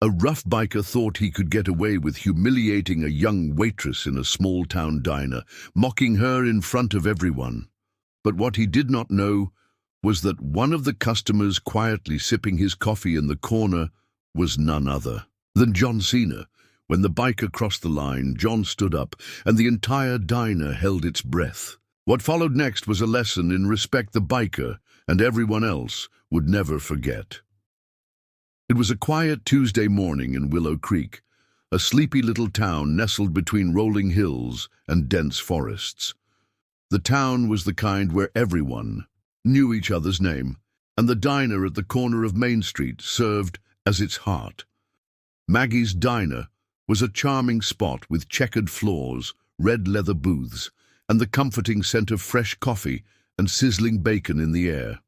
A rough biker thought he could get away with humiliating a young waitress in a small-town diner, mocking her in front of everyone. But what he did not know was that one of the customers quietly sipping his coffee in the corner was none other than John Cena. When the biker crossed the line, John stood up, and the entire diner held its breath. What followed next was a lesson in respect the biker and everyone else would never forget. It was a quiet Tuesday morning in Willow Creek, a sleepy little town nestled between rolling hills and dense forests. The town was the kind where everyone knew each other's name, and the diner at the corner of Main Street served as its heart. Maggie's Diner was a charming spot with checkered floors, red leather booths, and the comforting scent of fresh coffee and sizzling bacon in the air.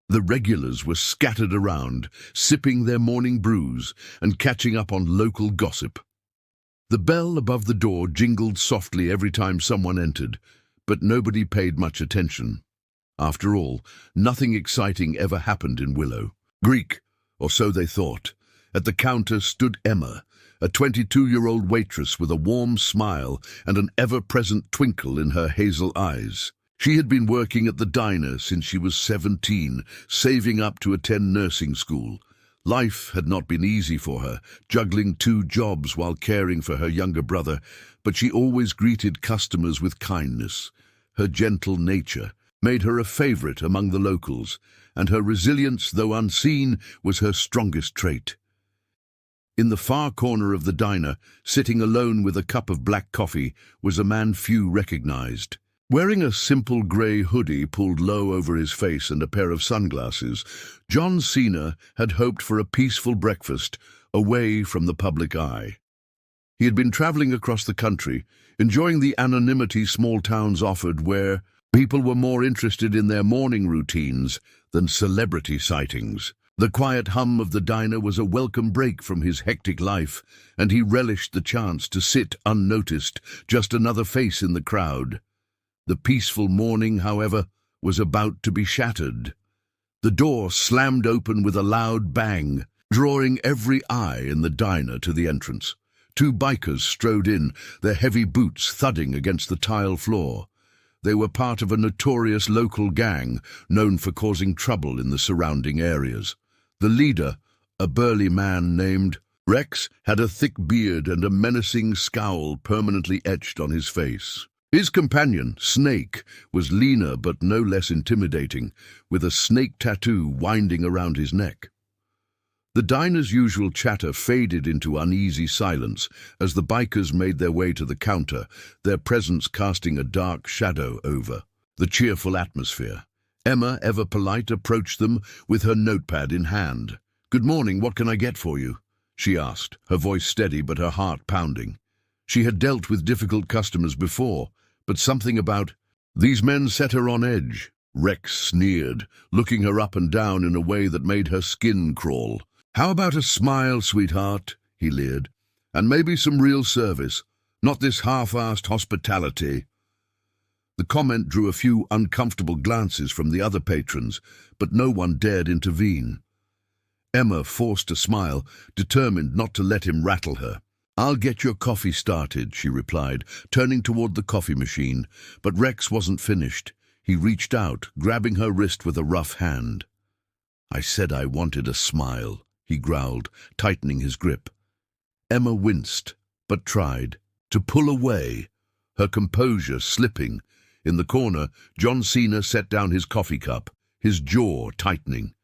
The regulars were scattered around, sipping their morning brews and catching up on local gossip. The bell above the door jingled softly every time someone entered, but nobody paid much attention. After all, nothing exciting ever happened in Willow. Greek, or so they thought. At the counter stood Emma, a 22-year-old waitress with a warm smile and an ever-present twinkle in her hazel eyes. She had been working at the diner since she was 17, saving up to attend nursing school. Life had not been easy for her, juggling 2 jobs while caring for her younger brother, but she always greeted customers with kindness. Her gentle nature made her a favorite among the locals, and her resilience, though unseen, was her strongest trait. In the far corner of the diner, sitting alone with a cup of black coffee, was a man few recognized. Wearing a simple grey hoodie pulled low over his face and a pair of sunglasses, John Cena had hoped for a peaceful breakfast away from the public eye. He had been traveling across the country, enjoying the anonymity small towns offered, where people were more interested in their morning routines than celebrity sightings. The quiet hum of the diner was a welcome break from his hectic life, and he relished the chance to sit unnoticed, just another face in the crowd. The peaceful morning, however, was about to be shattered. The door slammed open with a loud bang, drawing every eye in the diner to the entrance. 2 bikers strode in, their heavy boots thudding against the tile floor. They were part of a notorious local gang known for causing trouble in the surrounding areas. The leader, a burly man named Rex, had a thick beard and a menacing scowl permanently etched on his face. His companion, Snake, was leaner but no less intimidating, with a snake tattoo winding around his neck. The diner's usual chatter faded into uneasy silence as the bikers made their way to the counter, their presence casting a dark shadow over the cheerful atmosphere. Emma, ever polite, approached them with her notepad in hand. "Good morning, what can I get for you?" she asked, her voice steady but her heart pounding. She had dealt with difficult customers before, but something about these men set her on edge. Rex sneered, looking her up and down in a way that made her skin crawl. "How about a smile, sweetheart?" he leered. "And maybe some real service, not this half-assed hospitality." The comment drew a few uncomfortable glances from the other patrons, but no one dared intervene. Emma forced a smile, determined not to let him rattle her. "I'll get your coffee started," she replied, turning toward the coffee machine. But Rex wasn't finished. He reached out, grabbing her wrist with a rough hand. "I said I wanted a smile," he growled, tightening his grip. Emma winced, but tried to pull away, her composure slipping. In the corner, John Cena set down his coffee cup, his jaw tightening.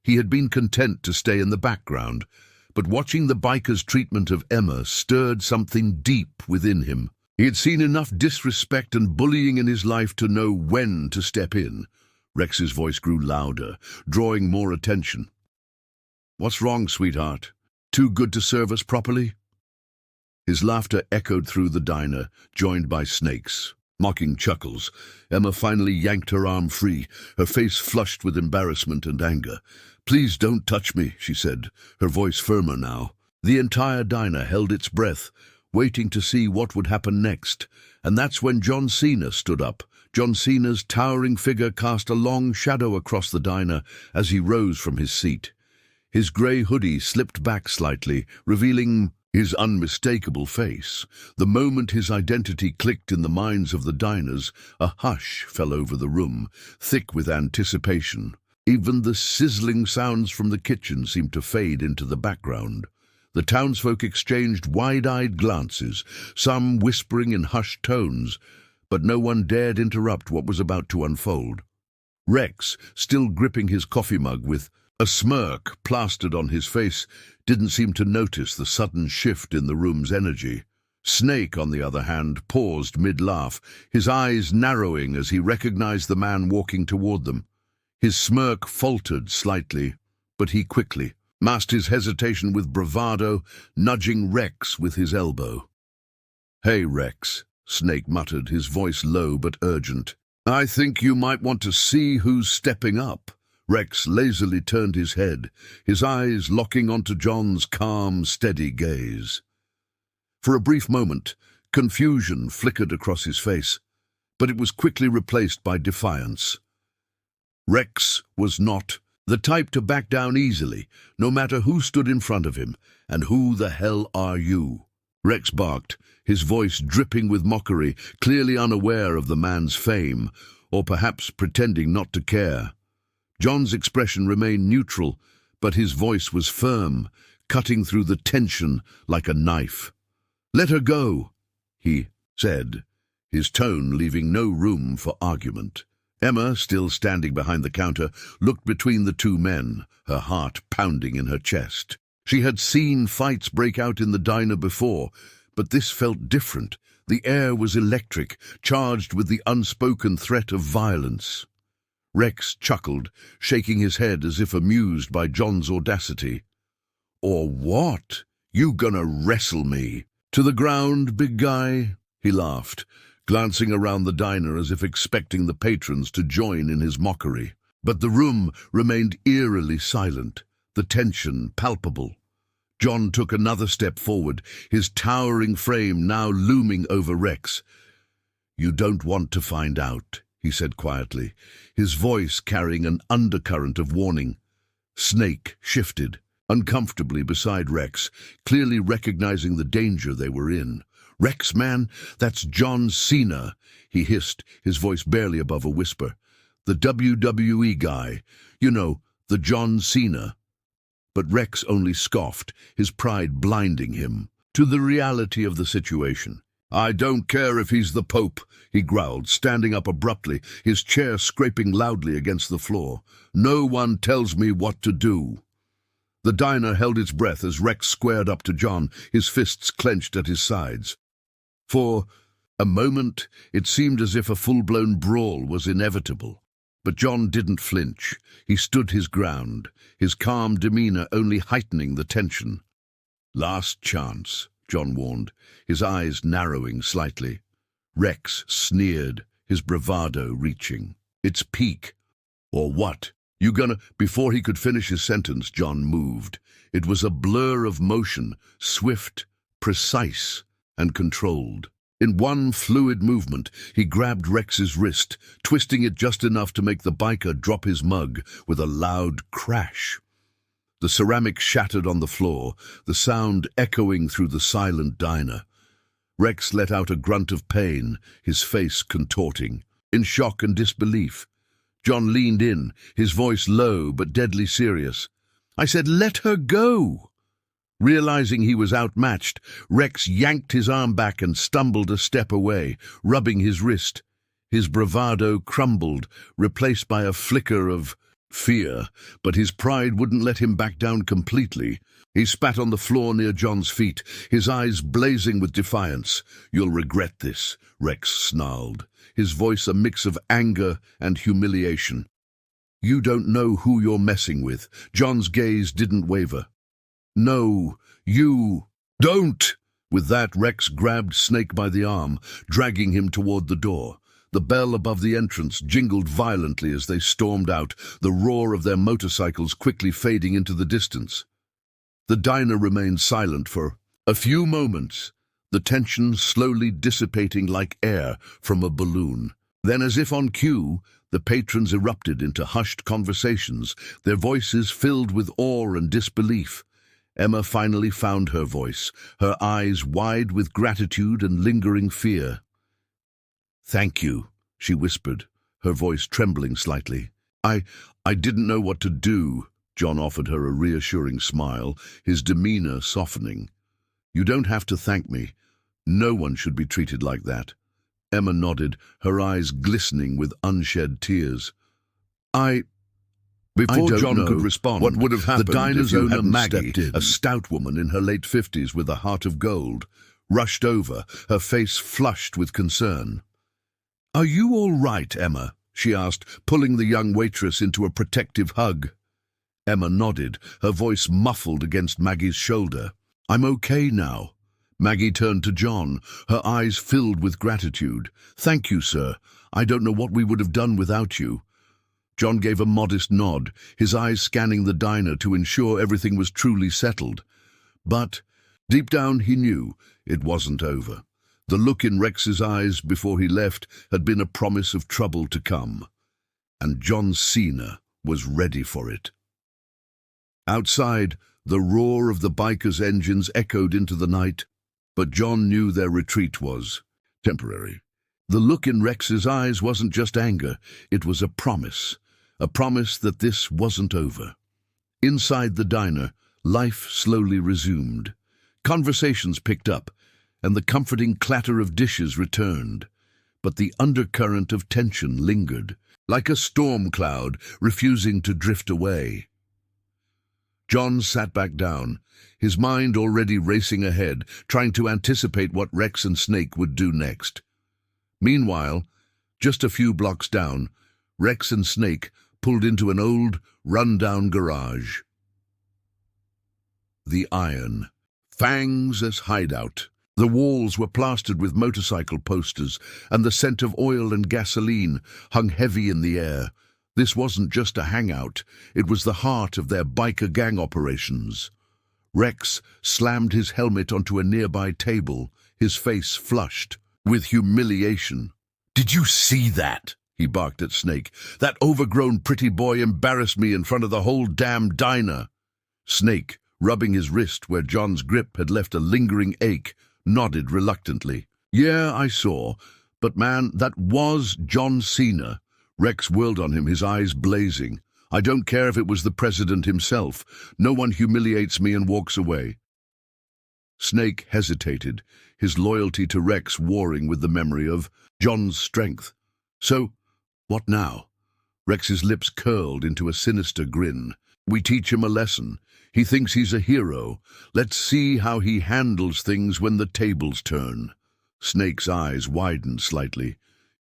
He had been content to stay in the background, but watching the biker's treatment of Emma stirred something deep within him. He had seen enough disrespect and bullying in his life to know when to step in. Rex's voice grew louder, drawing more attention. "What's wrong, sweetheart? Too good to serve us properly?" His laughter echoed through the diner, joined by Snake's mocking chuckles. Emma finally yanked her arm free, her face flushed with embarrassment and anger. "Please don't touch me," she said, her voice firmer now. The entire diner held its breath, waiting to see what would happen next, and that's when John Cena stood up. John Cena's towering figure cast a long shadow across the diner as he rose from his seat. His grey hoodie slipped back slightly, revealing his unmistakable face. The moment his identity clicked in the minds of the diners, a hush fell over the room, thick with anticipation. Even the sizzling sounds from the kitchen seemed to fade into the background. The townsfolk exchanged wide-eyed glances, some whispering in hushed tones, but no one dared interrupt what was about to unfold. Rex, still gripping his coffee mug with a smirk plastered on his face, didn't seem to notice the sudden shift in the room's energy. Snake, on the other hand, paused mid-laugh, his eyes narrowing as he recognized the man walking toward them. His smirk faltered slightly, but he quickly masked his hesitation with bravado, nudging Rex with his elbow. "Hey, Rex," Snake muttered, his voice low but urgent. "I think you might want to see who's stepping up." Rex lazily turned his head, his eyes locking onto John's calm, steady gaze. For a brief moment, confusion flickered across his face, but it was quickly replaced by defiance. Rex was not the type to back down easily, no matter who stood in front of him. "And who the hell are you?" Rex barked, his voice dripping with mockery, clearly unaware of the man's fame, or perhaps pretending not to care. John's expression remained neutral, but his voice was firm, cutting through the tension like a knife. "Let her go," he said, his tone leaving no room for argument. Emma, still standing behind the counter, looked between the two men, her heart pounding in her chest. She had seen fights break out in the diner before, but this felt different. The air was electric, charged with the unspoken threat of violence. Rex chuckled, shaking his head as if amused by John's audacity. "Or what? You gonna wrestle me? To the ground, big guy?" He laughed, glancing around the diner as if expecting the patrons to join in his mockery. But the room remained eerily silent, the tension palpable. John took another step forward, his towering frame now looming over Rex. "You don't want to find out," he said quietly, his voice carrying an undercurrent of warning. Snake shifted, uncomfortably beside Rex, clearly recognizing the danger they were in. "Rex, man, that's John Cena," he hissed, his voice barely above a whisper. "The WWE guy. You know, the John Cena." But Rex only scoffed, his pride blinding him to the reality of the situation. "I don't care if he's the Pope," he growled, standing up abruptly, his chair scraping loudly against the floor. "No one tells me what to do." The diner held its breath as Rex squared up to John, his fists clenched at his sides. For a moment, it seemed as if a full-blown brawl was inevitable. But John didn't flinch. He stood his ground, his calm demeanor only heightening the tension. "Last chance," John warned, his eyes narrowing slightly. Rex sneered, his bravado reaching its peak. "Or what? You gonna—" Before he could finish his sentence, John moved. It was a blur of motion, swift, precise, and controlled. In one fluid movement, he grabbed Rex's wrist, twisting it just enough to make the biker drop his mug with a loud crash. The ceramic shattered on the floor, the sound echoing through the silent diner. Rex let out a grunt of pain, his face contorting. In shock and disbelief, John leaned in, his voice low but deadly serious. "I said, let her go!" Realizing he was outmatched, Rex yanked his arm back and stumbled a step away, rubbing his wrist. His bravado crumbled, replaced by a flicker of fear, but his pride wouldn't let him back down completely. He spat on the floor near John's feet, his eyes blazing with defiance. "You'll regret this," Rex snarled, his voice a mix of anger and humiliation. "You don't know who you're messing with." John's gaze didn't waver. "No, you don't!" With that, Rex grabbed Snake by the arm, dragging him toward the door. The bell above the entrance jingled violently as they stormed out, the roar of their motorcycles quickly fading into the distance. The diner remained silent for a few moments, the tension slowly dissipating like air from a balloon. Then, as if on cue, The patrons erupted into hushed conversations, their voices filled with awe and disbelief. Emma finally found her voice, her eyes wide with gratitude and lingering fear. "Thank you," she whispered, her voice trembling slightly. I didn't know what to do." John offered her a reassuring smile, his demeanor softening. "You don't have to thank me. No one should be treated like that." Emma nodded, her eyes glistening with unshed tears. Before John could respond, what would have happened, the diner's owner, Maggie, a stout woman in her late 50s with a heart of gold, rushed over, her face flushed with concern. "Are you all right, Emma?" she asked, pulling the young waitress into a protective hug. Emma nodded, her voice muffled against Maggie's shoulder. "I'm okay now." Maggie turned to John, her eyes filled with gratitude. "Thank you, sir. I don't know what we would have done without you." John gave a modest nod, his eyes scanning the diner to ensure everything was truly settled. But deep down he knew it wasn't over. The look in Rex's eyes before he left had been a promise of trouble to come. And John Cena was ready for it. Outside, the roar of the bikers' engines echoed into the night, but John knew their retreat was temporary. The look in Rex's eyes wasn't just anger, it was a promise that this wasn't over. Inside the diner, life slowly resumed. Conversations picked up, and the comforting clatter of dishes returned. But the undercurrent of tension lingered, like a storm cloud refusing to drift away. John sat back down, his mind already racing ahead, trying to anticipate what Rex and Snake would do next. Meanwhile, just a few blocks down, Rex and Snake pulled into an old, run-down garage. The Iron. Fangs as hideout. The walls were plastered with motorcycle posters, and the scent of oil and gasoline hung heavy in the air. This wasn't just a hangout, it was the heart of their biker gang operations. Rex slammed his helmet onto a nearby table, his face flushed with humiliation. "Did you see that?" he barked at Snake. "That overgrown pretty boy embarrassed me in front of the whole damn diner." Snake, rubbing his wrist where John's grip had left a lingering ache, nodded reluctantly. "Yeah, I saw. But man, that was John Cena." Rex whirled on him, his eyes blazing. "I don't care if it was the president himself. No one humiliates me and walks away." Snake hesitated, his loyalty to Rex warring with the memory of John's strength. "So, what now?" Rex's lips curled into a sinister grin. "We teach him a lesson. He thinks he's a hero. Let's see how he handles things when the tables turn." Snake's eyes widened slightly.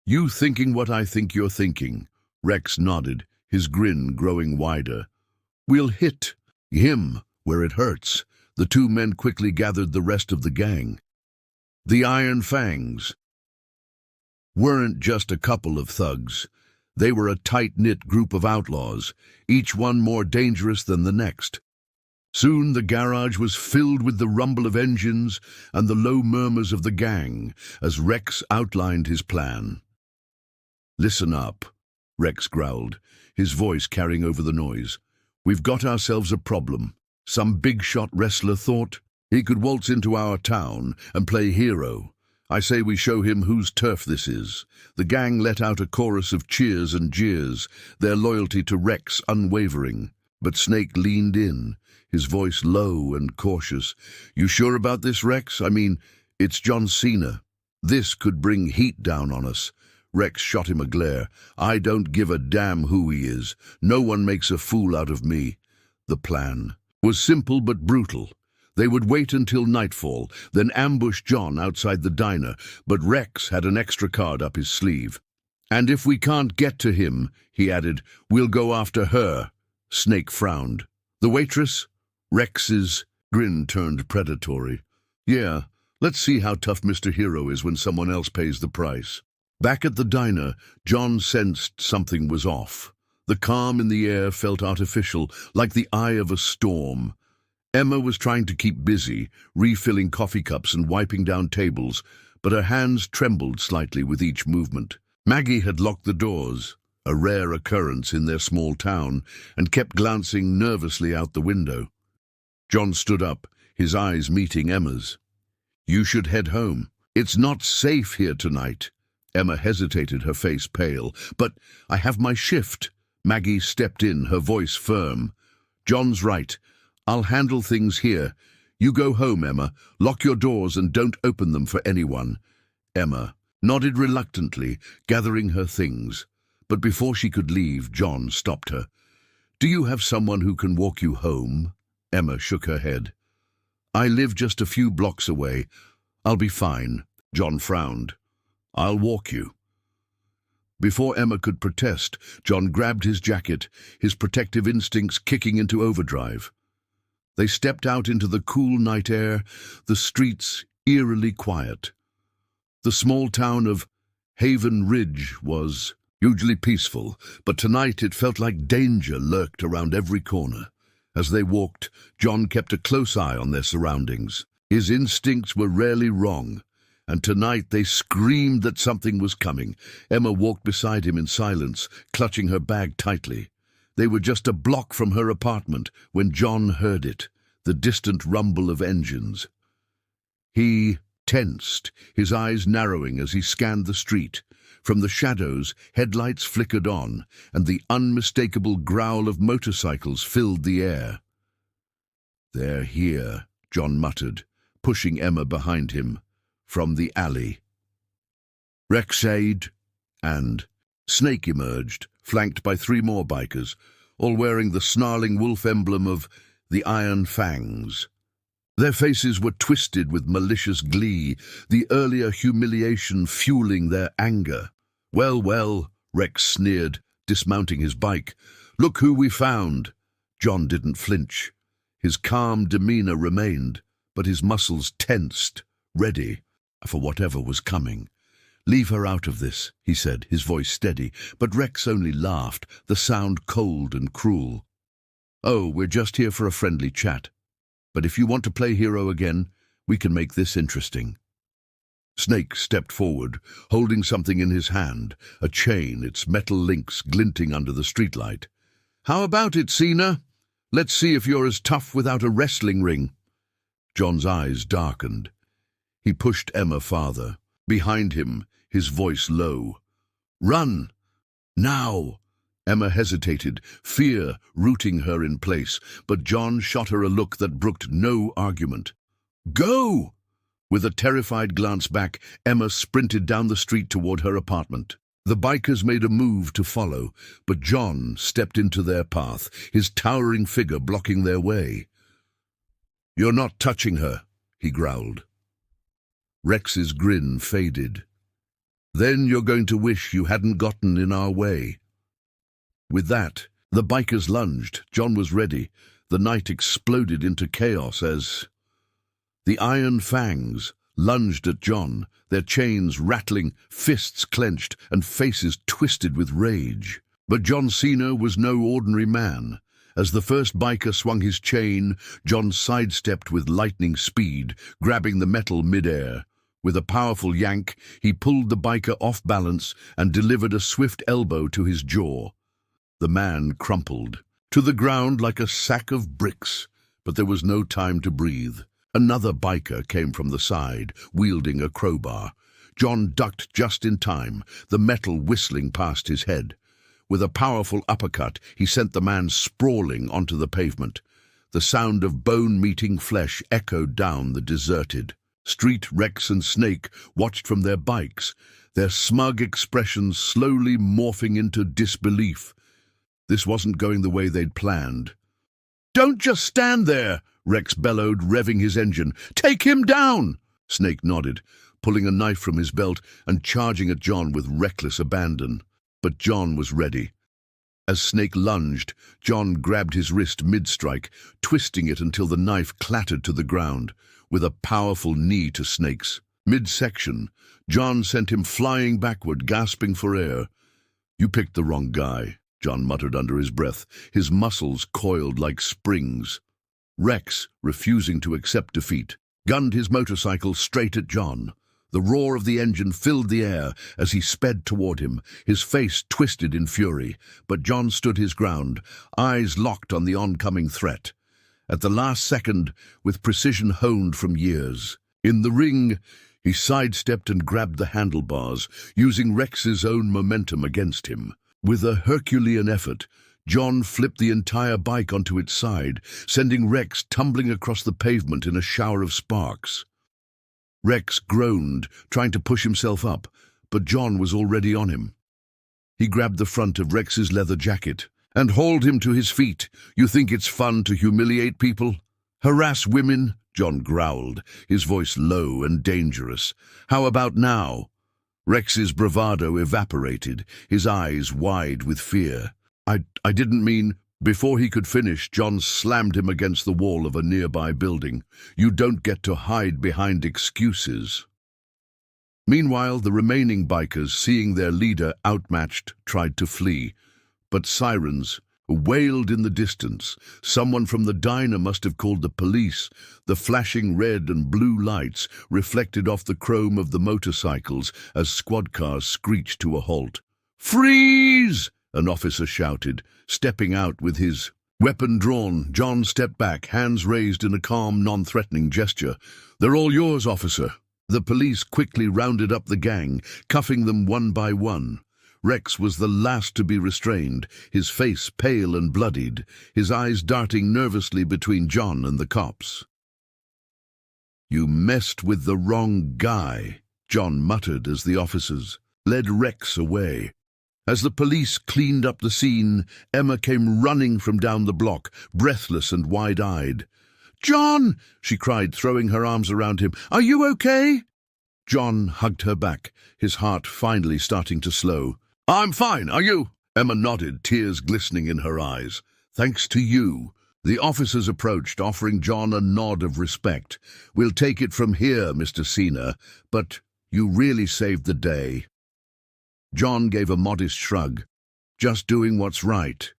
"You thinking what I think you're thinking." Rex nodded, his grin growing wider. "We'll hit him where it hurts." The two men quickly gathered the rest of the gang. The Iron Fangs weren't just a couple of thugs. They were a tight-knit group of outlaws, each one more dangerous than the next. Soon the garage was filled with the rumble of engines and the low murmurs of the gang as Rex outlined his plan. "Listen up," Rex growled, his voice carrying over the noise. "We've got ourselves a problem. Some big-shot wrestler thought he could waltz into our town and play hero. I say we show him whose turf this is." The gang let out a chorus of cheers and jeers, their loyalty to Rex unwavering. But Snake leaned in, his voice low and cautious. "You sure about this, Rex? I mean, it's John Cena. This could bring heat down on us." Rex shot him a glare. "I don't give a damn who he is. No one makes a fool out of me." The plan was simple but brutal. They would wait until nightfall, then ambush John outside the diner, but Rex had an extra card up his sleeve. "And if we can't get to him," he added, "we'll go after her." Snake frowned. "The waitress?" Rex's grin turned predatory. "Yeah, let's see how tough Mr. Hero is when someone else pays the price." Back at the diner, John sensed something was off. The calm in the air felt artificial, like the eye of a storm. Emma was trying to keep busy, refilling coffee cups and wiping down tables, but her hands trembled slightly with each movement. Maggie had locked the doors, a rare occurrence in their small town, and kept glancing nervously out the window. John stood up, his eyes meeting Emma's. "You should head home. It's not safe here tonight." Emma hesitated, her face pale. "But I have my shift." Maggie stepped in, her voice firm. "John's right. I'll handle things here. You go home, Emma. Lock your doors and don't open them for anyone." Emma nodded reluctantly, gathering her things. But before she could leave, John stopped her. "Do you have someone who can walk you home?" Emma shook her head. "I live just a few blocks away. I'll be fine." John frowned. "I'll walk you." Before Emma could protest, John grabbed his jacket, his protective instincts kicking into overdrive. They stepped out into the cool night air, the streets eerily quiet. The small town of Haven Ridge was usually peaceful, but tonight it felt like danger lurked around every corner. As they walked, John kept a close eye on their surroundings. His instincts were rarely wrong, and tonight they screamed that something was coming. Emma walked beside him in silence, clutching her bag tightly. They were just a block from her apartment when John heard it, the distant rumble of engines. He tensed, his eyes narrowing as he scanned the street. From the shadows, headlights flickered on, and the unmistakable growl of motorcycles filled the air. "They're here," John muttered, pushing Emma behind him. From the alley. Rexade and Snake emerged, flanked by 3 more bikers, all wearing the snarling wolf emblem of the Iron Fangs. Their faces were twisted with malicious glee, the earlier humiliation fueling their anger. "Well, well," Rex sneered, dismounting his bike. "Look who we found." John didn't flinch. His calm demeanor remained, but his muscles tensed, ready for whatever was coming. "Leave her out of this," he said, his voice steady, but Rex only laughed, the sound cold and cruel. "Oh, we're just here for a friendly chat. But if you want to play hero again, we can make this interesting." Snake stepped forward, holding something in his hand, a chain, its metal links glinting under the streetlight. "How about it, Cena? Let's see if you're as tough without a wrestling ring." John's eyes darkened. He pushed Emma farther. Behind him, his voice low. "Run! Now!" Emma hesitated, fear rooting her in place, but John shot her a look that brooked no argument. "Go!" With a terrified glance back, Emma sprinted down the street toward her apartment. The bikers made a move to follow, but John stepped into their path, his towering figure blocking their way. "You're not touching her," he growled. Rex's grin faded. "Then you're going to wish you hadn't gotten in our way." With that, the bikers lunged. John was ready. The night exploded into chaos as the Iron Fangs lunged at John, their chains rattling, fists clenched, and faces twisted with rage. But John Cena was no ordinary man. As the first biker swung his chain, John sidestepped with lightning speed, grabbing the metal midair. With a powerful yank, he pulled the biker off balance and delivered a swift elbow to his jaw. The man crumpled to the ground like a sack of bricks, but there was no time to breathe. Another biker came from the side, wielding a crowbar. John ducked just in time, the metal whistling past his head. With a powerful uppercut, he sent the man sprawling onto the pavement. The sound of bone meeting flesh echoed down the deserted street. Rex and Snake watched from their bikes, their smug expressions slowly morphing into disbelief. This wasn't going the way they'd planned. "Don't just stand there!" Rex bellowed, revving his engine. "Take him down!" Snake nodded, pulling a knife from his belt and charging at John with reckless abandon. But John was ready. As Snake lunged, John grabbed his wrist mid-strike, twisting it until the knife clattered to the ground. With a powerful knee to Snake's midsection, John sent him flying backward, gasping for air. "You picked the wrong guy," John muttered under his breath, his muscles coiled like springs. Rex, refusing to accept defeat, gunned his motorcycle straight at John. The roar of the engine filled the air as he sped toward him, his face twisted in fury. But John stood his ground, eyes locked on the oncoming threat. At the last second, with precision honed from years. In the ring, he sidestepped and grabbed the handlebars, using Rex's own momentum against him. With a Herculean effort, John flipped the entire bike onto its side, sending Rex tumbling across the pavement in a shower of sparks. Rex groaned, trying to push himself up, but John was already on him. He grabbed the front of Rex's leather jacket and hauled him to his feet. "You think it's fun to humiliate people? Harass women?" John growled, his voice low and dangerous. "How about now?" Rex's bravado evaporated, his eyes wide with fear. I didn't mean—" Before he could finish, John slammed him against the wall of a nearby building. "You don't get to hide behind excuses." Meanwhile, the remaining bikers, seeing their leader outmatched, tried to flee. But sirens wailed in the distance. Someone from the diner must have called the police. The flashing red and blue lights reflected off the chrome of the motorcycles as squad cars screeched to a halt. "Freeze!" an officer shouted, stepping out with his weapon drawn. John stepped back, hands raised in a calm, non-threatening gesture. "They're all yours, officer." The police quickly rounded up the gang, cuffing them one by one. Rex was the last to be restrained, his face pale and bloodied, his eyes darting nervously between John and the cops. "You messed with the wrong guy," John muttered as the officers led Rex away. As the police cleaned up the scene, Emma came running from down the block, breathless and wide-eyed. "John!" she cried, throwing her arms around him. "Are you okay?" John hugged her back, his heart finally starting to slow. "I'm fine, are you?" Emma nodded, tears glistening in her eyes. "Thanks to you." The officers approached, offering John a nod of respect. "We'll take it from here, Mr. Cena, but you really saved the day." John gave a modest shrug, just doing what's right.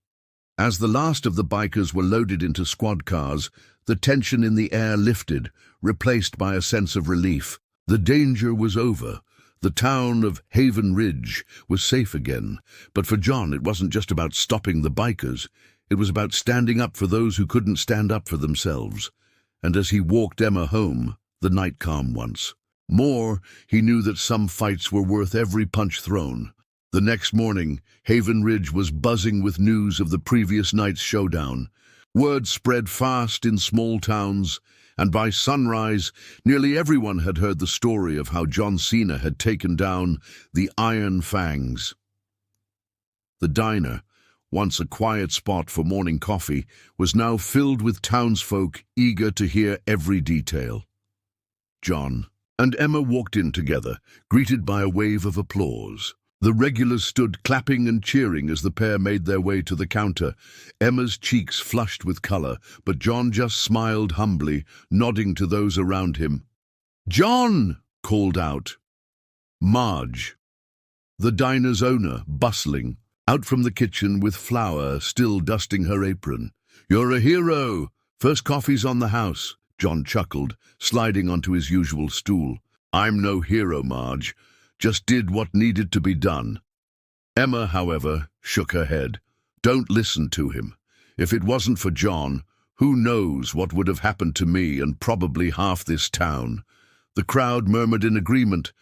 As the last of the bikers were loaded into squad cars, the tension in the air lifted, replaced by a sense of relief. The danger was over. The town of Haven Ridge was safe again. But for John, it wasn't just about stopping the bikers. It was about standing up for those who couldn't stand up for themselves. And as he walked Emma home, the night calm once more, he knew that some fights were worth every punch thrown. The next morning, Haven Ridge was buzzing with news of the previous night's showdown. Word spread fast in small towns, and by sunrise, nearly everyone had heard the story of how John Cena had taken down the Iron Fangs. The diner, once a quiet spot for morning coffee, was now filled with townsfolk eager to hear every detail. John and Emma walked in together, greeted by a wave of applause. The regulars stood clapping and cheering as the pair made their way to the counter. Emma's cheeks flushed with color, but John just smiled humbly, nodding to those around him. "John!" called out Marge, the diner's owner, bustling out from the kitchen with flour still dusting her apron. "You're a hero. First coffee's on the house." John chuckled, sliding onto his usual stool. "I'm no hero, Marge. Just did what needed to be done." Emma, however, shook her head. "Don't listen to him. If it wasn't for John, who knows what would have happened to me and probably half this town." The crowd murmured in agreement,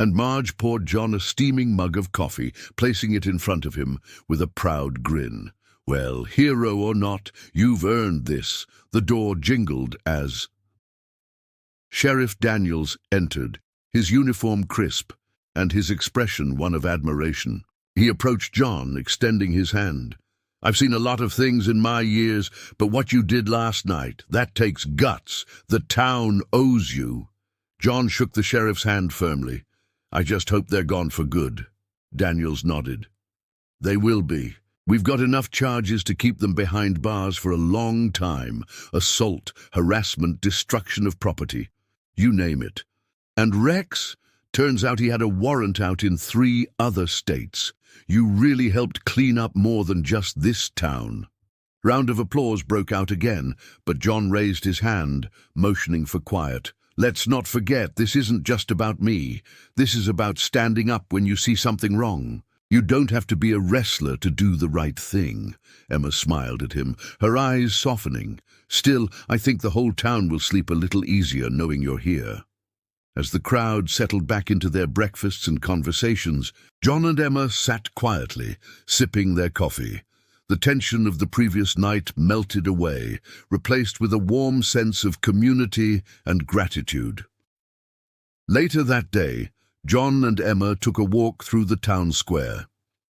and Marge poured John a steaming mug of coffee, placing it in front of him with a proud grin. "Well, hero or not, you've earned this." The door jingled as Sheriff Daniels entered, his uniform crisp, and his expression one of admiration. He approached John, extending his hand. "I've seen a lot of things in my years, but what you did last night, that takes guts. The town owes you." John shook the sheriff's hand firmly. "I just hope they're gone for good." Daniels nodded. "They will be. We've got enough charges to keep them behind bars for a long time. Assault, harassment, destruction of property. You name it. And Rex? Turns out he had a warrant out in 3 other states. You really helped clean up more than just this town." Round of applause broke out again, but John raised his hand, motioning for quiet. Let's not forget, this isn't just about me. This is about standing up when you see something wrong. You don't have to be a wrestler to do the right thing." Emma smiled at him, her eyes softening. "Still, I think the whole town will sleep a little easier knowing you're here." As the crowd settled back into their breakfasts and conversations, John and Emma sat quietly, sipping their coffee. The tension of the previous night melted away, replaced with a warm sense of community and gratitude. Later that day, John and Emma took a walk through the town square.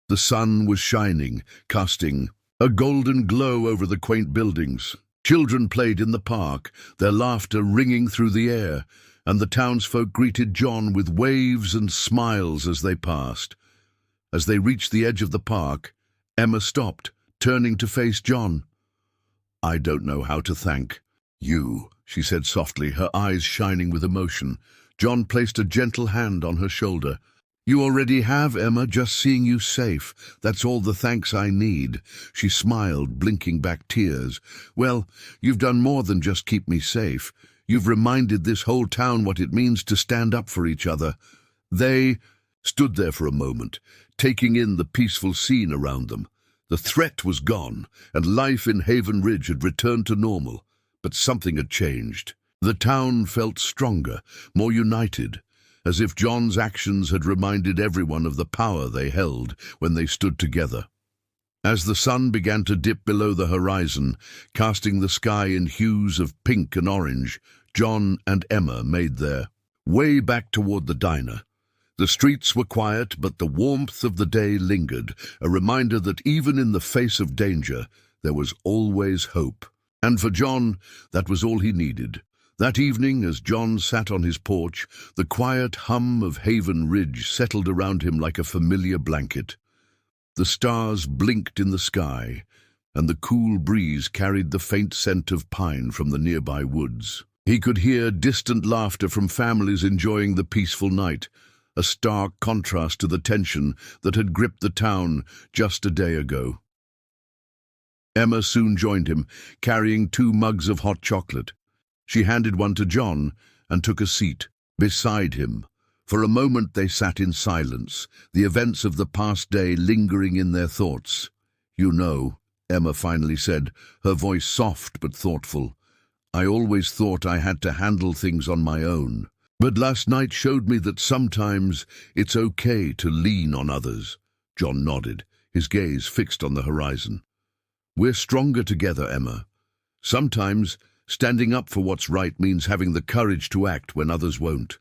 The sun was shining, casting a golden glow over the quaint buildings. Children played in the park, their laughter ringing through the air, and the townsfolk greeted John with waves and smiles as they passed. As they reached the edge of the park, Emma stopped, turning to face John. "I don't know how to thank you," she said softly, her eyes shining with emotion. John placed a gentle hand on her shoulder. "You already have, Emma, just seeing you safe. That's all the thanks I need." She smiled, blinking back tears. "Well, you've done more than just keep me safe. You've reminded this whole town what it means to stand up for each other." They stood there for a moment, taking in the peaceful scene around them. The threat was gone, and life in Haven Ridge had returned to normal. But something had changed. The town felt stronger, more united, as if John's actions had reminded everyone of the power they held when they stood together. As the sun began to dip below the horizon, casting the sky in hues of pink and orange, John and Emma made their way back toward the diner. The streets were quiet, but the warmth of the day lingered, a reminder that even in the face of danger, there was always hope. And for John, that was all he needed. That evening, as John sat on his porch, the quiet hum of Haven Ridge settled around him like a familiar blanket. The stars blinked in the sky, and the cool breeze carried the faint scent of pine from the nearby woods. He could hear distant laughter from families enjoying the peaceful night, a stark contrast to the tension that had gripped the town just a day ago. Emma soon joined him, carrying 2 mugs of hot chocolate. She handed one to John and took a seat beside him. For a moment they sat in silence, the events of the past day lingering in their thoughts. "You know," Emma finally said, her voice soft but thoughtful, "I always thought I had to handle things on my own. But last night showed me that sometimes it's okay to lean on others." John nodded, his gaze fixed on the horizon. "We're stronger together, Emma. Sometimes standing up for what's right means having the courage to act when others won't.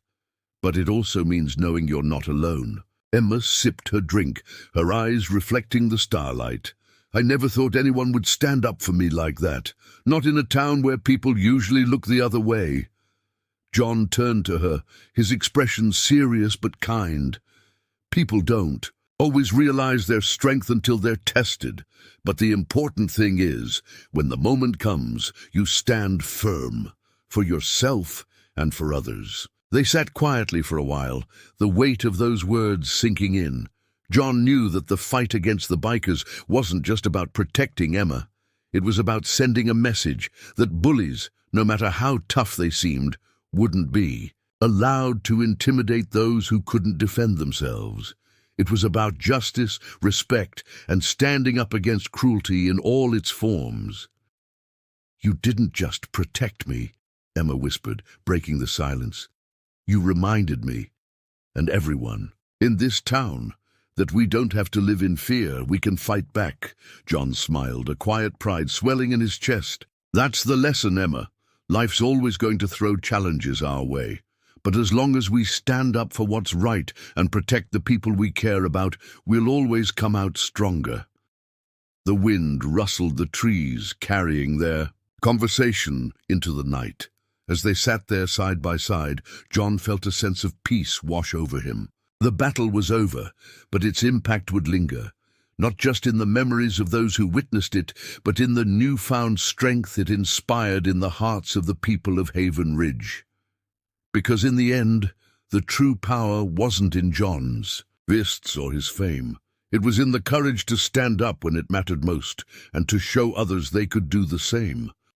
But it also means knowing you're not alone." Emma sipped her drink, her eyes reflecting the starlight. "I never thought anyone would stand up for me like that, not in a town where people usually look the other way." John turned to her, his expression serious but kind. "People don't always realize their strength until they're tested. But the important thing is, when the moment comes, you stand firm, for yourself and for others." They sat quietly for a while, the weight of those words sinking in. John knew that the fight against the bikers wasn't just about protecting Emma. It was about sending a message that bullies, no matter how tough they seemed, wouldn't be allowed to intimidate those who couldn't defend themselves. It was about justice, respect, and standing up against cruelty in all its forms. "You didn't just protect me," Emma whispered, breaking the silence. "You reminded me, and everyone, in this town, that we don't have to live in fear, we can fight back." John smiled, a quiet pride swelling in his chest. "That's the lesson, Emma. Life's always going to throw challenges our way. But as long as we stand up for what's right and protect the people we care about, we'll always come out stronger." The wind rustled the trees, carrying their conversation into the night. As they sat there side by side, John felt a sense of peace wash over him. The battle was over, but its impact would linger, not just in the memories of those who witnessed it, but in the newfound strength it inspired in the hearts of the people of Haven Ridge. Because in the end, the true power wasn't in John's fists or his fame. It was in the courage to stand up when it mattered most, and to show others they could do the same.